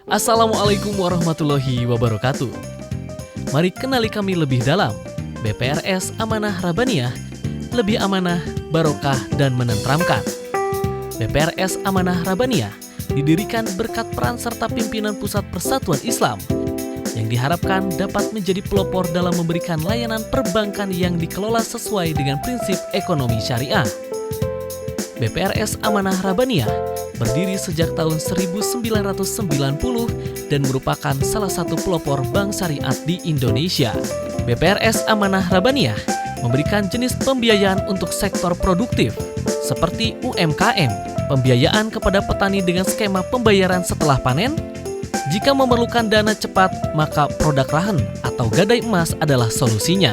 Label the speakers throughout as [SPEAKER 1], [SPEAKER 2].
[SPEAKER 1] Assalamualaikum warahmatullahi wabarakatuh. Mari kenali kami lebih dalam. BPRS Amanah Rabbaniyah, lebih amanah, barokah, dan menenteramkan. BPRS Amanah Rabbaniyah didirikan berkat peran serta pimpinan Pusat Persatuan Islam yang diharapkan dapat menjadi pelopor dalam memberikan layanan perbankan yang dikelola sesuai dengan prinsip ekonomi syariah. BPRS Amanah Rabbaniyah berdiri sejak tahun 1990 dan merupakan salah satu pelopor bank syariat di Indonesia. BPRS Amanah Rabbaniyah memberikan jenis pembiayaan untuk sektor produktif seperti UMKM, pembiayaan kepada petani dengan skema pembayaran setelah panen. Jika memerlukan dana cepat, maka produk rahen atau gadai emas adalah solusinya.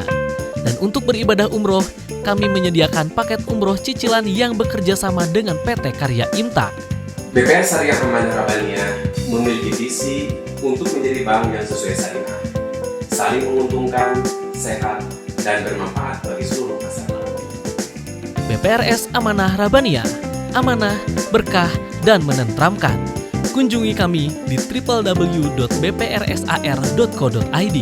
[SPEAKER 1] Dan untuk beribadah umroh, kami menyediakan paket umroh cicilan yang bekerja sama dengan PT Karya Imtak.
[SPEAKER 2] BPR Syariah Amanah Rabbaniyah memiliki visi untuk menjadi bank yang sesuai syariah, saling menguntungkan, sehat, dan bermanfaat bagi seluruh masyarakat.
[SPEAKER 1] BPRS Amanah Rabbaniyah, amanah, berkah, dan menenteramkan. Kunjungi kami di www.bprsar.co.id.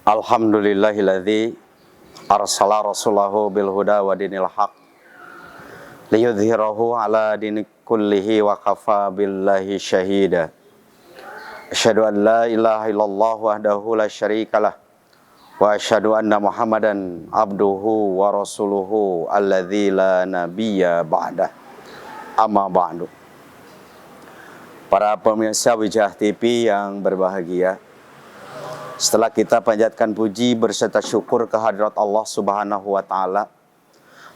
[SPEAKER 3] Alhamdulillahilladzi arsala rasulahu bil huda wa dinil haq liyudhhirahu ala dini kullihi wa kafa billahi syahida. Asyhadu an la ilaha illallah wahdahu la syarikalah wa asyhadu anna Muhammadan abduhu wa rasuluhu alladzi la nabiyya ba'dah. Amma ba'du. Para pemirsa Wijah TV yang berbahagia, setelah kita panjatkan puji berserta syukur kehadirat Allah Subhanahu wa Ta'ala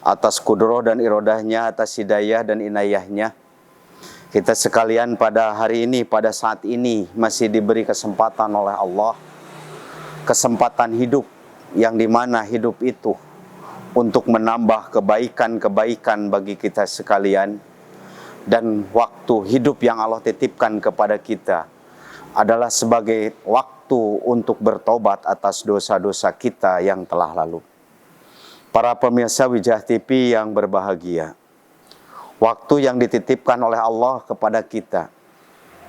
[SPEAKER 3] atas kudroh dan irodahnya, atas hidayah dan inayahnya, kita sekalian pada hari ini, pada saat ini masih diberi kesempatan oleh Allah, kesempatan hidup yang dimana hidup itu untuk menambah kebaikan-kebaikan bagi kita sekalian. Dan waktu hidup yang Allah titipkan kepada kita adalah sebagai waktu untuk bertobat atas dosa-dosa kita yang telah lalu. Para pemirsa Wijah TV yang berbahagia, waktu yang dititipkan oleh Allah kepada kita,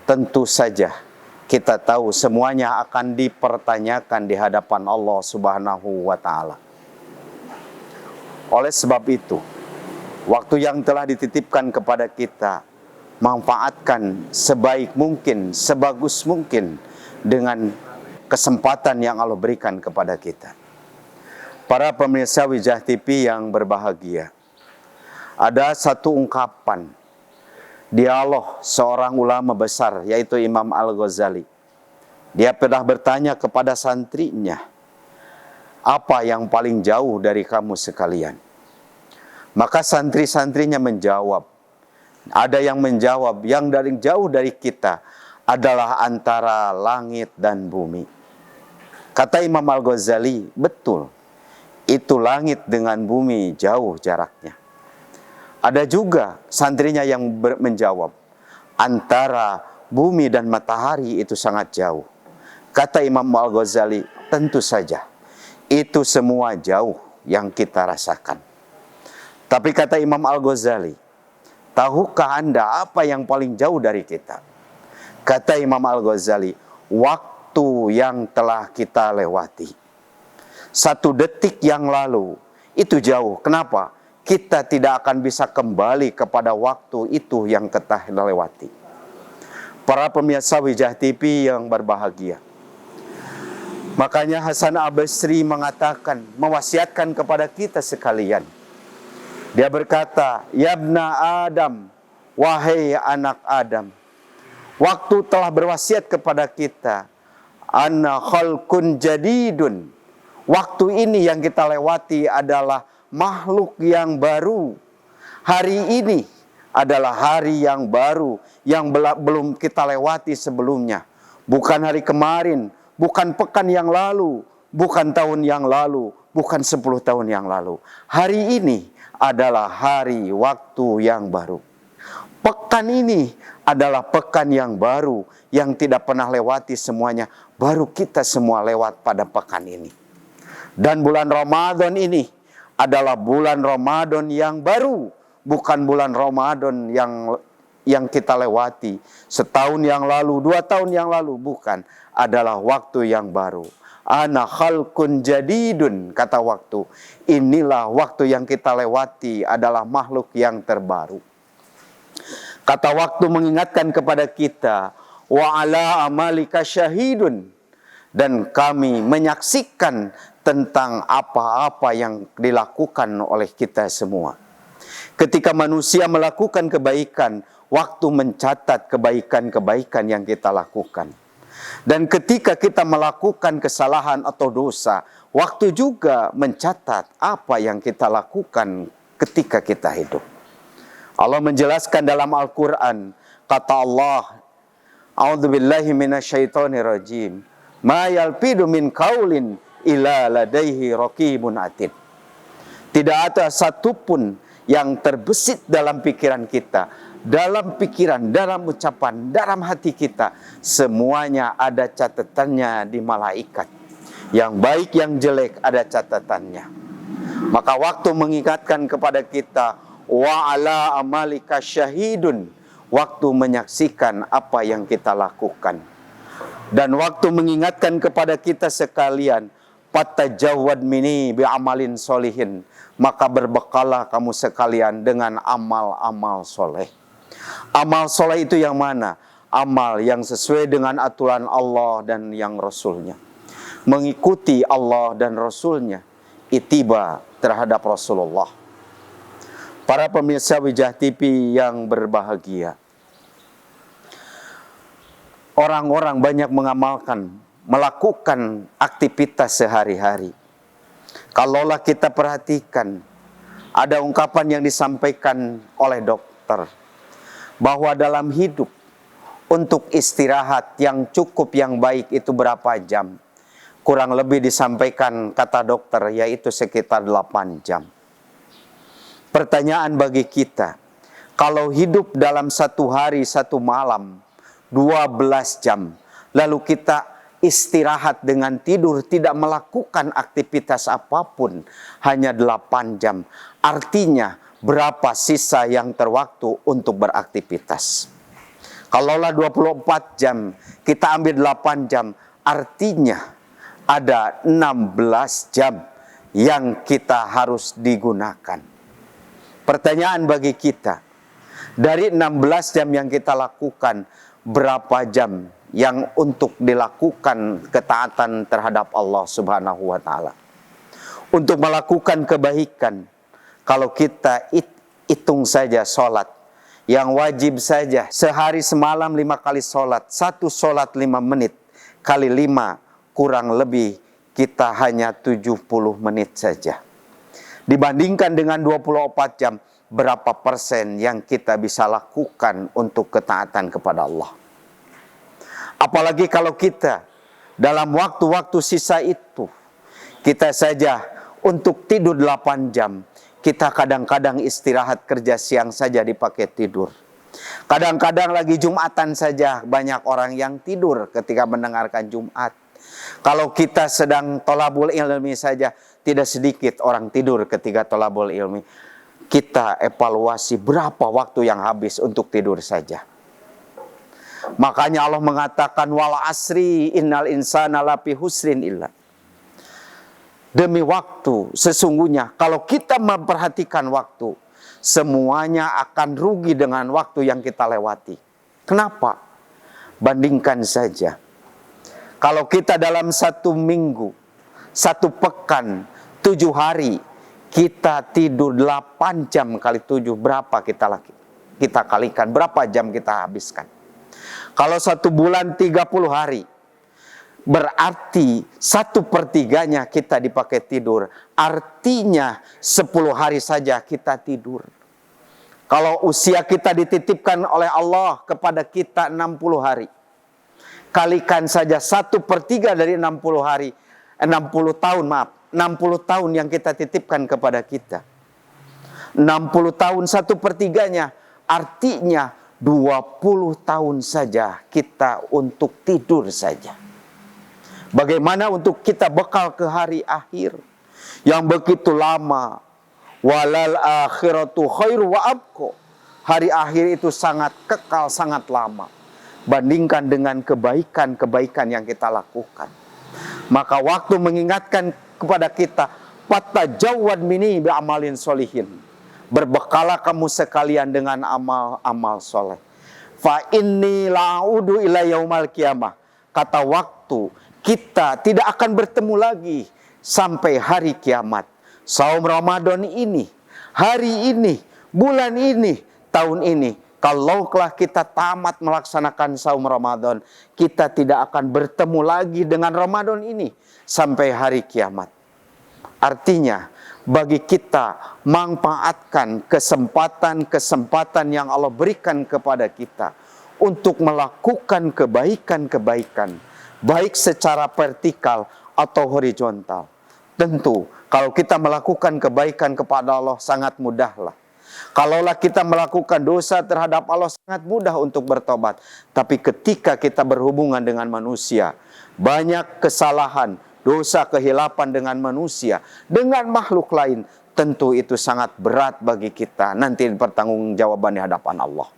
[SPEAKER 3] tentu saja kita tahu semuanya akan dipertanyakan di hadapan Allah Subhanahu wa Ta'ala. Oleh sebab itu, waktu yang telah dititipkan kepada kita, manfaatkan sebaik mungkin, sebagus mungkin dengan kesempatan yang Allah berikan kepada kita. Para pemirsa Wijah TV yang berbahagia, ada satu ungkapan dialog seorang ulama besar, yaitu Imam Al-Ghazali. Dia pernah bertanya kepada santrinya, apa yang paling jauh dari kamu sekalian? Maka santri-santrinya menjawab, ada yang menjawab, yang dari jauh dari kita adalah antara langit dan bumi. Kata Imam Al-Ghazali, betul, itu langit dengan bumi jauh jaraknya. Ada juga santrinya yang menjawab, antara bumi dan matahari itu sangat jauh. Kata Imam Al-Ghazali, tentu saja, itu semua jauh yang kita rasakan. Tapi kata Imam Al-Ghazali, tahukah Anda apa yang paling jauh dari kita? Kata Imam Al-Ghazali, waktu yang telah kita lewati. 1 detik yang lalu, itu jauh. Kenapa? Kita tidak akan bisa kembali kepada waktu itu yang kita lewati. Para pemirsa Wijah TV yang berbahagia, makanya Hasan Al-Basri mengatakan, mewasiatkan kepada kita sekalian. Dia berkata, Yabna Adam, wahai anak Adam, waktu telah berwasiat kepada kita, anna khalqun jadidun. Waktu ini yang kita lewati adalah makhluk yang baru. Hari ini adalah hari yang baru yang belum kita lewati sebelumnya. Bukan hari kemarin, bukan pekan yang lalu, bukan tahun yang lalu, bukan 10 tahun yang lalu. Hari ini adalah hari waktu yang baru. Pekan ini adalah pekan yang baru yang tidak pernah lewati semuanya. Baru kita semua lewat pada pekan ini. Dan bulan Ramadan ini adalah bulan Ramadan yang baru. bukan bulan Ramadan yang kita lewati setahun yang lalu, 2 tahun yang lalu, bukan. Adalah waktu yang baru. Ana khalqun jadidun, kata waktu. Inilah waktu yang kita lewati adalah makhluk yang terbaru. Kata waktu mengingatkan kepada kita, wa ala amalika syahidun, dan kami menyaksikan tentang apa-apa yang dilakukan oleh kita semua. Ketika manusia melakukan kebaikan, waktu mencatat kebaikan-kebaikan yang kita lakukan. Dan ketika kita melakukan kesalahan atau dosa, waktu juga mencatat apa yang kita lakukan ketika kita hidup. Allah menjelaskan dalam Al-Quran, kata Allah, a'udzubillahi minasyaitonirrajim, ma yalfidu min qaulin illa ladaihi raqibun atid. Tidak ada satupun yang terbesit dalam pikiran kita, dalam pikiran, dalam ucapan, dalam hati kita, semuanya ada catatannya di malaikat. Yang baik, yang jelek ada catatannya. Maka waktu mengingatkan kepada kita, wa ala amalika syahidun, waktu menyaksikan apa yang kita lakukan. Dan waktu mengingatkan kepada kita sekalian, fatajawwad mini bi amalin solihin, maka berbekalah kamu sekalian dengan amal-amal soleh. Amal soleh itu yang mana? Amal yang sesuai dengan aturan Allah dan yang Rasulnya. Mengikuti Allah dan Rasulnya. Ittiba terhadap Rasulullah. Para pemirsa Wijah TV yang berbahagia, orang-orang banyak mengamalkan, melakukan aktivitas sehari-hari. Kalaulah kita perhatikan, ada ungkapan yang disampaikan oleh dokter, bahwa dalam hidup, untuk istirahat yang cukup, yang baik itu berapa jam? Kurang lebih disampaikan kata dokter, yaitu sekitar 8 jam. Pertanyaan bagi kita, kalau hidup dalam 1 hari 1 malam 12 jam, lalu kita istirahat dengan tidur, tidak melakukan aktivitas apapun, hanya 8 jam. Artinya berapa sisa yang terwaktu untuk beraktivitas? Kalaulah 24 jam, kita ambil 8 jam, artinya ada 16 jam yang kita harus digunakan. Pertanyaan bagi kita, dari 16 jam yang kita lakukan, berapa jam yang untuk dilakukan ketaatan terhadap Allah Subhanahu wa Ta'ala? Untuk melakukan kebaikan, kalau kita hitung saja sholat, yang wajib saja, sehari semalam 5 kali sholat, 1 sholat 5 menit, kali 5, kurang lebih kita hanya 70 menit saja. Dibandingkan dengan 24 jam, berapa persen yang kita bisa lakukan untuk ketaatan kepada Allah? Apalagi kalau kita dalam waktu-waktu sisa itu, kita saja untuk tidur 8 jam, kita kadang-kadang istirahat kerja siang saja dipakai tidur. Kadang-kadang lagi Jumatan saja, banyak orang yang tidur ketika mendengarkan Jumat. Kalau kita sedang tolabul ilmi saja, tidak sedikit orang tidur ketika tolabul ilmi. Kita evaluasi berapa waktu yang habis untuk tidur saja. Makanya Allah mengatakan, wal asri innal insana lafi husrin illa. Demi waktu, sesungguhnya kalau kita memperhatikan waktu, semuanya akan rugi dengan waktu yang kita lewati. Kenapa? Bandingkan saja. Kalau kita dalam 1 minggu, 1 pekan, 7 hari, kita tidur 8 jam kali 7, berapa kita kalikan, berapa jam kita habiskan? Kalau 1 bulan 30 hari, berarti 1/3-nya kita dipakai tidur. Artinya 10 hari saja kita tidur. Kalau usia kita dititipkan oleh Allah kepada kita 60 hari, kalikan saja 1/3 dari 60 hari, 60 tahun, 60 tahun yang kita titipkan kepada kita. 60 tahun 1/3-nya, artinya 20 tahun saja kita untuk tidur saja. Bagaimana untuk kita bekal ke hari akhir yang begitu lama, Walal akhiratu khairu wa abqa. Hari akhir itu sangat kekal, sangat lama. Bandingkan dengan kebaikan-kebaikan yang kita lakukan. Maka waktu mengingatkan kepada kita, fatajawwad minni bi amalin solihin. Berbekalah kamu sekalian dengan amal-amal soleh. Fa inni la'udu ila yaumal qiyamah. Kata waktu, kita tidak akan bertemu lagi sampai hari kiamat. Saum Ramadan ini, hari ini, bulan ini, tahun ini, kalaulah kita tamat melaksanakan saum Ramadan, kita tidak akan bertemu lagi dengan Ramadan ini sampai hari kiamat. Artinya, bagi kita manfaatkan kesempatan-kesempatan yang Allah berikan kepada kita untuk melakukan kebaikan-kebaikan, baik secara vertikal atau horizontal. Tentu, kalau kita melakukan kebaikan kepada Allah sangat mudahlah. Kalaulah kita melakukan dosa terhadap Allah sangat mudah untuk bertobat. Tapi ketika kita berhubungan dengan manusia, banyak kesalahan, dosa, kehilapan dengan manusia, dengan makhluk lain, tentu itu sangat berat bagi kita nanti pertanggungjawaban di hadapan Allah.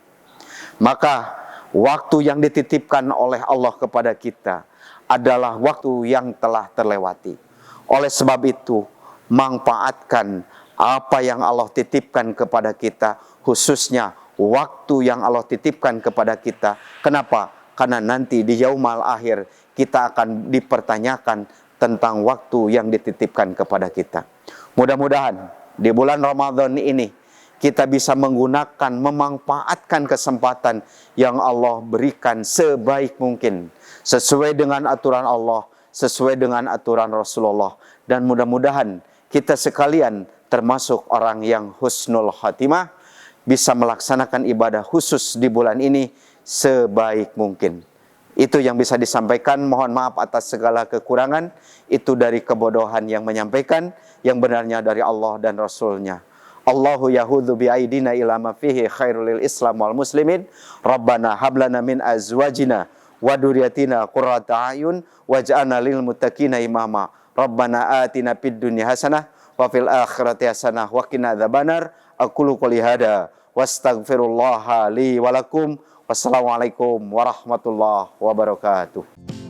[SPEAKER 3] Maka waktu yang dititipkan oleh Allah kepada kita adalah waktu yang telah terlewati. Oleh sebab itu, manfaatkan apa yang Allah titipkan kepada kita, khususnya waktu yang Allah titipkan kepada kita. Kenapa? Karena nanti di yaumal akhir kita akan dipertanyakan tentang waktu yang dititipkan kepada kita. Mudah-mudahan di bulan Ramadan ini kita bisa menggunakan, memanfaatkan kesempatan yang Allah berikan sebaik mungkin, sesuai dengan aturan Allah, sesuai dengan aturan Rasulullah. Dan mudah-mudahan kita sekalian termasuk orang yang husnul khatimah, bisa melaksanakan ibadah khusus di bulan ini sebaik mungkin. Itu yang bisa disampaikan. Mohon maaf atas segala kekurangan. Itu dari kebodohan yang menyampaikan. Yang benarnya dari Allah dan Rasulnya. Allahu yahudhu bi'aidina ila ma fihi khairul lil Islam wal muslimin. Rabbana hablana min azwajina wa duriyatina qurrata ayun waj'alna lil muttaqina imama. Rabbana atina fid dunya hasanah wa fil akhirati hasanah wa qina adzabannar. Aqulu qouli hada wastaghfirullaha li wa lakum. Wassalamualaikum warahmatullahi wabarakatuh.